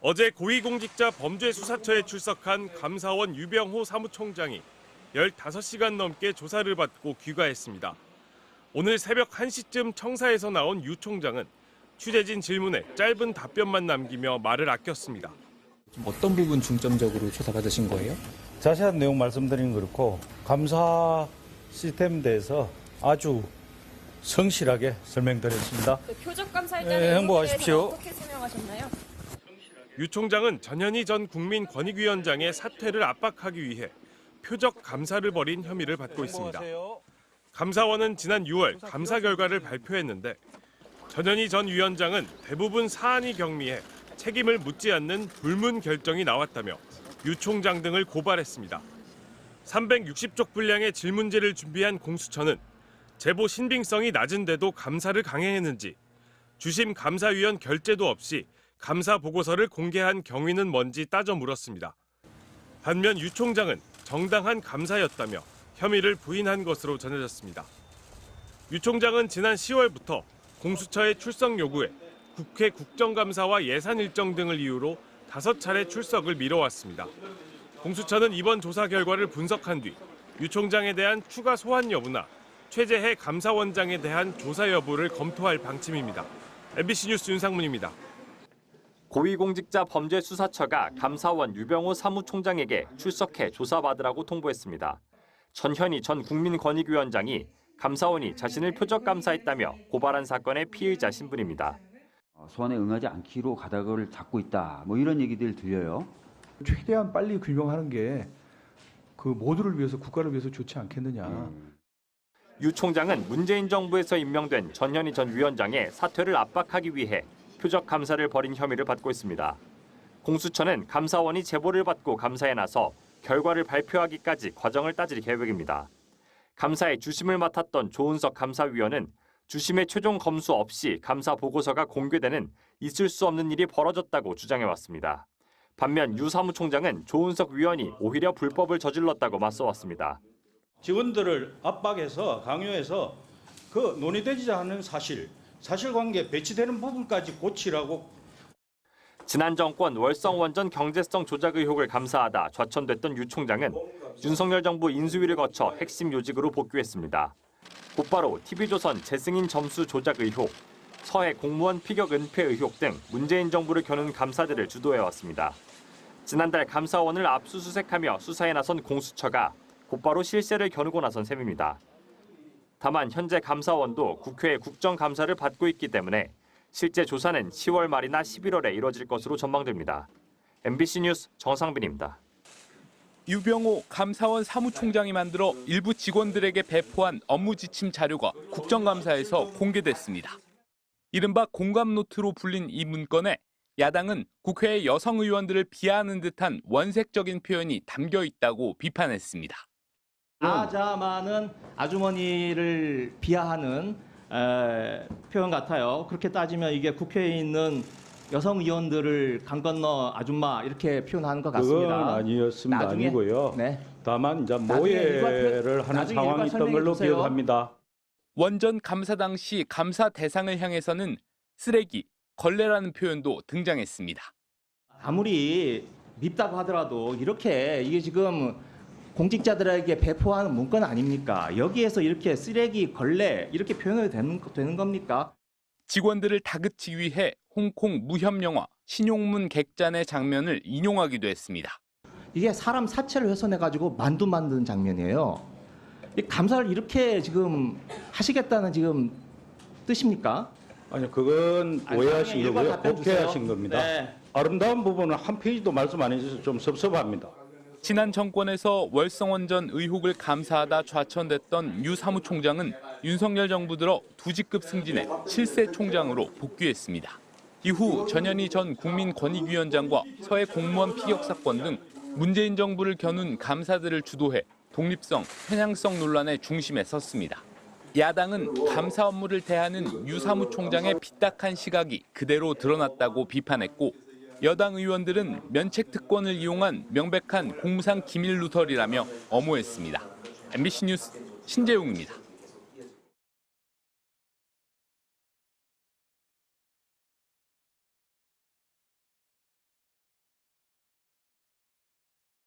어제 고위공직자 범죄수사처에 출석한 감사원 유병호 사무총장이 15시간 넘게 조사를 받고 귀가했습니다. 오늘 새벽 1시쯤 청사에서 나온 유 총장은 취재진 질문에 짧은 답변만 남기며 말을 아꼈습니다. 어떤 부분 중점적으로 조사받으신 거예요? 자세한 내용 말씀드리는 그렇고 감사 시스템에 대해서 아주 성실하게 설명드렸습니다. 표적 감사할 때는 행복하십시오. 어떻게 설명하셨나요? 유 총장은 전현희 전 국민권익위원장의 사퇴를 압박하기 위해 표적 감사를 벌인 혐의를 받고 있습니다. 감사원은 지난 6월 감사 결과를 발표했는데 전현희 전 위원장은 대부분 사안이 경미해 책임을 묻지 않는 불문 결정이 나왔다며 유 총장 등을 고발했습니다. 360쪽 분량의 질문지를 준비한 공수처는 제보 신빙성이 낮은데도 감사를 강행했는지, 주심 감사위원 결재도 없이 감사 보고서를 공개한 경위는 뭔지 따져 물었습니다. 반면 유 총장은 정당한 감사였다며 혐의를 부인한 것으로 전해졌습니다. 유 총장은 지난 10월부터 공수처의 출석 요구에 국회 국정감사와 예산 일정 등을 이유로 5차례 출석을 미뤄왔습니다. 공수처는 이번 조사 결과를 분석한 뒤 유 총장에 대한 추가 소환 여부나 최재해 감사원장에 대한 조사 여부를 검토할 방침입니다. MBC 뉴스 윤상문입니다. 고위공직자 범죄수사처가 감사원 유병호 사무총장에게 출석해 조사받으라고 통보했습니다. 전현희 전 국민권익위원장이 감사원이 자신을 표적 감사했다며 고발한 사건의 피의자 신분입니다. 소환에 응하지 않기로 가닥을 잡고 있다. 이런 얘기들 들려요. 최대한 빨리 규명하는 게 그 모두를 위해서 국가를 위해서 좋지 않겠느냐. 유 총장은 문재인 정부에서 임명된 전현희 전 위원장의 사퇴를 압박하기 위해 표적 감사를 벌인 혐의를 받고 있습니다. 공수처는 감사원이 제보를 받고 감사에 나서 결과를 발표하기까지 과정을 따질 계획입니다. 감사의 주심을 맡았던 조은석 감사위원은 주심의 최종 검수 없이 감사 보고서가 공개되는 있을 수 없는 일이 벌어졌다고 주장해왔습니다. 반면 유 사무총장은 조은석 위원이 오히려 불법을 저질렀다고 맞서왔습니다. 직원들을 압박해서 강요해서 그 논의되지 않은 사실관계 배치되는 부분까지 고치라고. 지난 정권 월성원전 경제성 조작 의혹을 감사하다 좌천됐던 유 총장은 윤석열 정부 인수위를 거쳐 핵심 요직으로 복귀했습니다. 곧바로 TV조선 재승인 점수 조작 의혹, 서해 공무원 피격 은폐 의혹 등 문재인 정부를 겨눈 감사들을 주도해왔습니다. 지난달 감사원을 압수수색하며 수사에 나선 공수처가 곧바로 실세를 겨누고 나선 셈입니다. 다만 현재 감사원도 국회의 국정감사를 받고 있기 때문에 실제 조사는 10월 말이나 11월에 이뤄질 것으로 전망됩니다. MBC 뉴스 정상빈입니다. 유병호 감사원 사무총장이 만들어 일부 직원들에게 배포한 업무 지침 자료가 국정감사에서 공개됐습니다. 이른바 공감노트로 불린 이 문건에 야당은 국회의 여성 의원들을 비하하는 듯한 원색적인 표현이 담겨 있다고 비판했습니다. 아자마는 아주머니를 비하하는 표현 같아요. 그렇게 따지면 이게 국회에 있는 여성 의원들을 강 건너 아줌마 이렇게 표현하는 것 같습니다. 그건 아니었습니다. 나중에, 아니고요. 네. 다만 이제 모해를 하는 상황이 있던 걸로 기억합니다. 원전 감사 당시 감사 대상을 향해서는 쓰레기, 걸레라는 표현도 등장했습니다. 아무리 밉다고 하더라도 이게 지금 공직자들에게 배포하는 문건 아닙니까? 여기에서 이렇게 쓰레기, 걸레 이렇게 표현이 되는 겁니까? 직원들을 다그치기 위해 홍콩 무협 영화 신용문 객잔의 장면을 인용하기도 했습니다. 이게 사람 사체를 훼손해가지고 만두 만드는 장면이에요. 이 감사를 이렇게 지금 하시겠다는 지금 뜻입니까? 아니요, 그건 오해하신 거고요. 복해하신 겁니다. 네. 아름다운 부분은 한 페이지도 말씀 안 해주셔서 좀 섭섭합니다. 지난 정권에서 월성원전 의혹을 감사하다 좌천됐던 유 사무총장은 윤석열 정부 들어 2직급 승진해 7세 총장으로 복귀했습니다. 이후 전현희 전 국민권익위원장과 서해 공무원 피격 사건 등 문재인 정부를 겨눈 감사들을 주도해 독립성, 편향성 논란의 중심에 섰습니다. 야당은 감사 업무를 대하는 유 사무총장의 삐딱한 시각이 그대로 드러났다고 비판했고 여당 의원들은 면책 특권을 이용한 명백한 공무상 기밀 누설이라며 엄호했습니다. MBC 뉴스 신재용입니다.